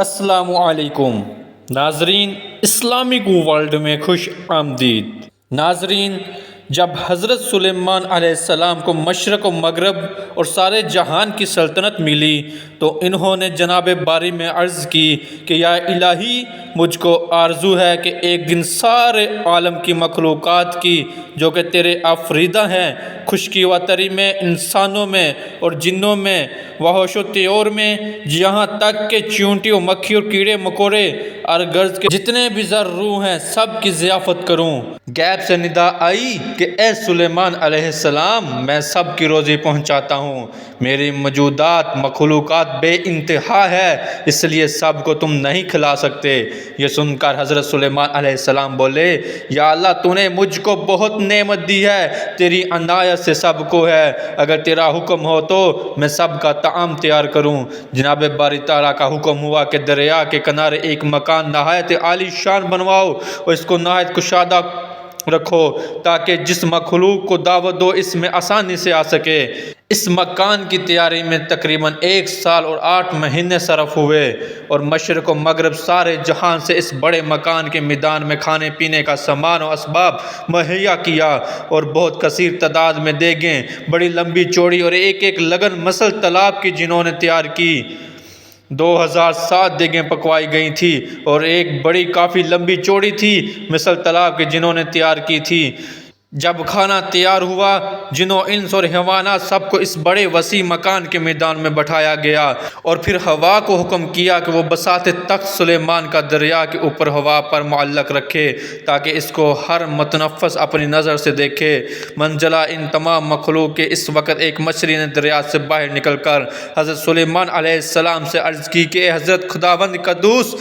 السلام علیکم ناظرین، اسلامک ورلڈ میں خوش آمدید۔ ناظرین، جب حضرت سلیمان علیہ السلام کو مشرق و مغرب اور سارے جہان کی سلطنت ملی تو انہوں نے جناب باری میں عرض کی کہ یا الہی، مجھ کو آرزو ہے کہ ایک دن سارے عالم کی مخلوقات کی جو کہ تیرے آفریدہ ہیں، خشکی و تری میں، انسانوں میں اور جنوں میں، وحوش و طیور میں، یہاں تک کہ چیونٹی و مکھی اور کیڑے مکوڑے اور گرز کے جتنے بھی زر روح ہیں، سب کی ضیافت کروں۔ غیب سے ندا آئی کہ اے سلیمان علیہ السلام، میں سب کی روزی پہنچاتا ہوں، میری موجودات مخلوقات بے انتہا ہے، اس لیے سب کو تم نہیں کھلا سکتے۔ یہ سن کر حضرت سلیمان علیہ السلام بولے، یا اللہ، تو نے مجھ کو بہت نعمت دی ہے، تیری عنایت سے سب کو ہے، اگر تیرا حکم ہو تو میں سب کا طعام تیار کروں۔ جناب باری تعالیٰ کا حکم ہوا کہ دریا کے کنارے ایک مکان نہایت عالی شان بنواؤ اور اس کو نہایت کشادہ رکھو تاکہ جس مخلوق کو دعوت دو اس میں آسانی سے آ سکے۔ اس مکان کی تیاری میں تقریباً 1 سال اور 8 مہینے صرف ہوئے اور مشرق و مغرب سارے جہان سے اس بڑے مکان کے میدان میں کھانے پینے کا سامان و اسباب مہیا کیا اور بہت کثیر تعداد میں دیگیں، بڑی لمبی چوڑی اور ایک ایک لگن مسل تالاب کی جنہوں نے تیار کی۔ 2007 دیگیں پکوائی گئی تھی اور ایک بڑی کافی لمبی چوڑی تھی مثل تالاب کی جنہوں نے تیار کی تھی۔ جب کھانا تیار ہوا، جنوں، انس اور حیوانات سب کو اس بڑے وسیع مکان کے میدان میں بٹھایا گیا اور پھر ہوا کو حکم کیا کہ وہ بساط تخت سلیمان کا دریا کے اوپر ہوا پر معلق رکھے تاکہ اس کو ہر متنفس اپنی نظر سے دیکھے۔ منزلہ ان تمام مخلوق کے اس وقت ایک مچھلی نے دریا سے باہر نکل کر حضرت سلیمان علیہ السلام سے عرض کی کہ اے حضرت خداوند قدوس،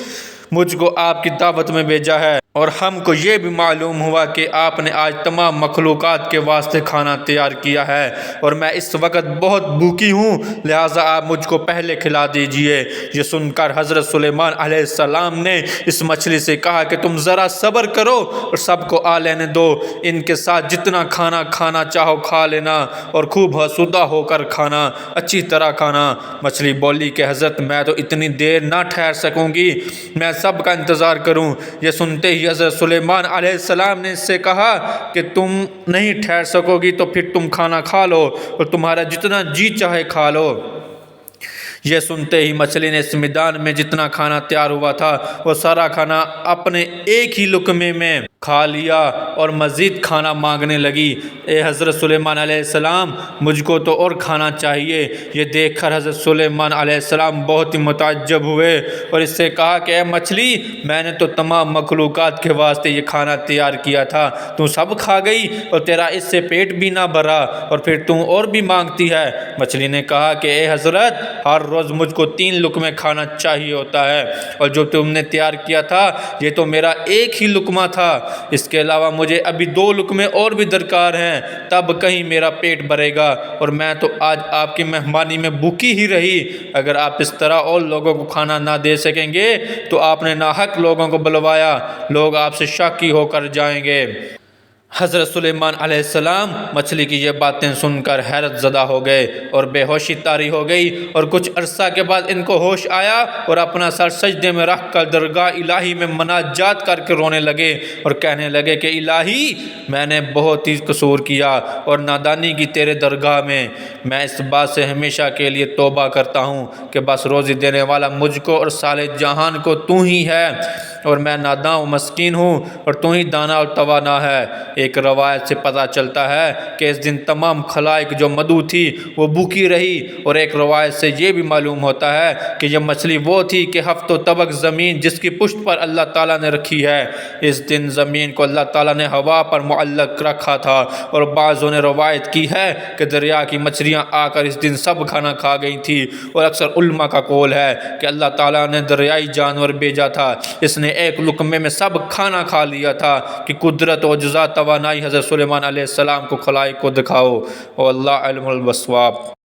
مجھ کو آپ کی دعوت میں بھیجا ہے اور ہم کو یہ بھی معلوم ہوا کہ آپ نے آج تمام مخلوقات کے واسطے کھانا تیار کیا ہے اور میں اس وقت بہت بھوکی ہوں، لہٰذا آپ مجھ کو پہلے کھلا دیجئے۔ یہ سن کر حضرت سلیمان علیہ السلام نے اس مچھلی سے کہا کہ تم ذرا صبر کرو اور سب کو آ لینے دو، ان کے ساتھ جتنا کھانا کھانا چاہو کھا لینا اور خوب حسودہ ہو کر کھانا، اچھی طرح کھانا۔ مچھلی بولی کہ حضرت، میں تو اتنی دیر نہ ٹھہر سکوں گی، میں سب کا انتظار کروں۔ یہ سنتے ہی حضرت سلیمان علیہ السلام نے اس سے کہا کہ تم نہیں ٹھہر سکو گی تو پھر تم کھانا کھا لو اور تمہارا جتنا جی چاہے کھا لو۔ یہ سنتے ہی مچھلی نے اس میدان میں جتنا کھانا تیار ہوا تھا وہ سارا کھانا اپنے ایک ہی لقمے میں کھا لیا اور مزید کھانا مانگنے لگی۔ اے حضرت سلیمان علیہ السلام، مجھ کو تو اور کھانا چاہیے۔ یہ دیکھ کر حضرت سلیمان علیہ السلام بہت ہی متعجب ہوئے اور اس سے کہا کہ اے مچھلی، میں نے تو تمام مخلوقات کے واسطے یہ کھانا تیار کیا تھا، تو سب کھا گئی اور تیرا اس سے پیٹ بھی نہ بھرا اور پھر تم اور بھی مانگتی ہے۔ مچھلی نے کہا کہ اے حضرت، ہر روز مجھ کو 3 لقمے کھانا چاہیے ہوتا ہے اور جو تم نے تیار کیا تھا یہ تو میرا ایک ہی لقمہ تھا، اس کے علاوہ مجھے ابھی 2 لقمے اور بھی درکار ہیں، تب کہیں میرا پیٹ بھرے گا، اور میں تو آج آپ کی مہمانی میں بھوکی ہی رہی۔ اگر آپ اس طرح اور لوگوں کو کھانا نہ دے سکیں گے تو آپ نے ناحق لوگوں کو بلوایا، لوگ آپ سے شاکی ہو کر جائیں گے۔ حضرت سلیمان علیہ السلام مچھلی کی یہ باتیں سن کر حیرت زدہ ہو گئے اور بے ہوشی طاری ہو گئی، اور کچھ عرصہ کے بعد ان کو ہوش آیا اور اپنا سر سجدے میں رکھ کر درگاہ الہی میں مناجات کر کے رونے لگے اور کہنے لگے کہ الہی، میں نے بہت ہی قصور کیا اور نادانی کی تیرے درگاہ میں اس بات سے ہمیشہ کے لیے توبہ کرتا ہوں کہ بس روزی دینے والا مجھ کو اور سارے جہان کو تو ہی ہے، اور میں ناداں و مسکین ہوں اور تو ہی دانا اور توانا ہے۔ ایک روایت سے پتہ چلتا ہے کہ اس دن تمام خلائق جو مدعو تھی وہ بھوکی رہی، اور ایک روایت سے یہ بھی معلوم ہوتا ہے کہ یہ مچھلی وہ تھی کہ ہفتوں طبق زمین جس کی پشت پر اللہ تعالیٰ نے رکھی ہے، اس دن زمین کو اللہ تعالیٰ نے ہوا پر معلق رکھا تھا، اور بعضوں نے روایت کی ہے کہ دریا کی مچھلیاں آ کر اس دن سب کھانا کھا گئی تھی، اور اکثر علماء کا قول ہے کہ اللہ تعالیٰ نے دریائی جانور بھیجا تھا، اس نے ایک لقمے میں سب کھانا کھا لیا تھا کہ قدرت و جزا توانائی حضرت سلیمان علیہ السلام کو خلائق کو دکھاؤ۔ واللہ علم البصواب۔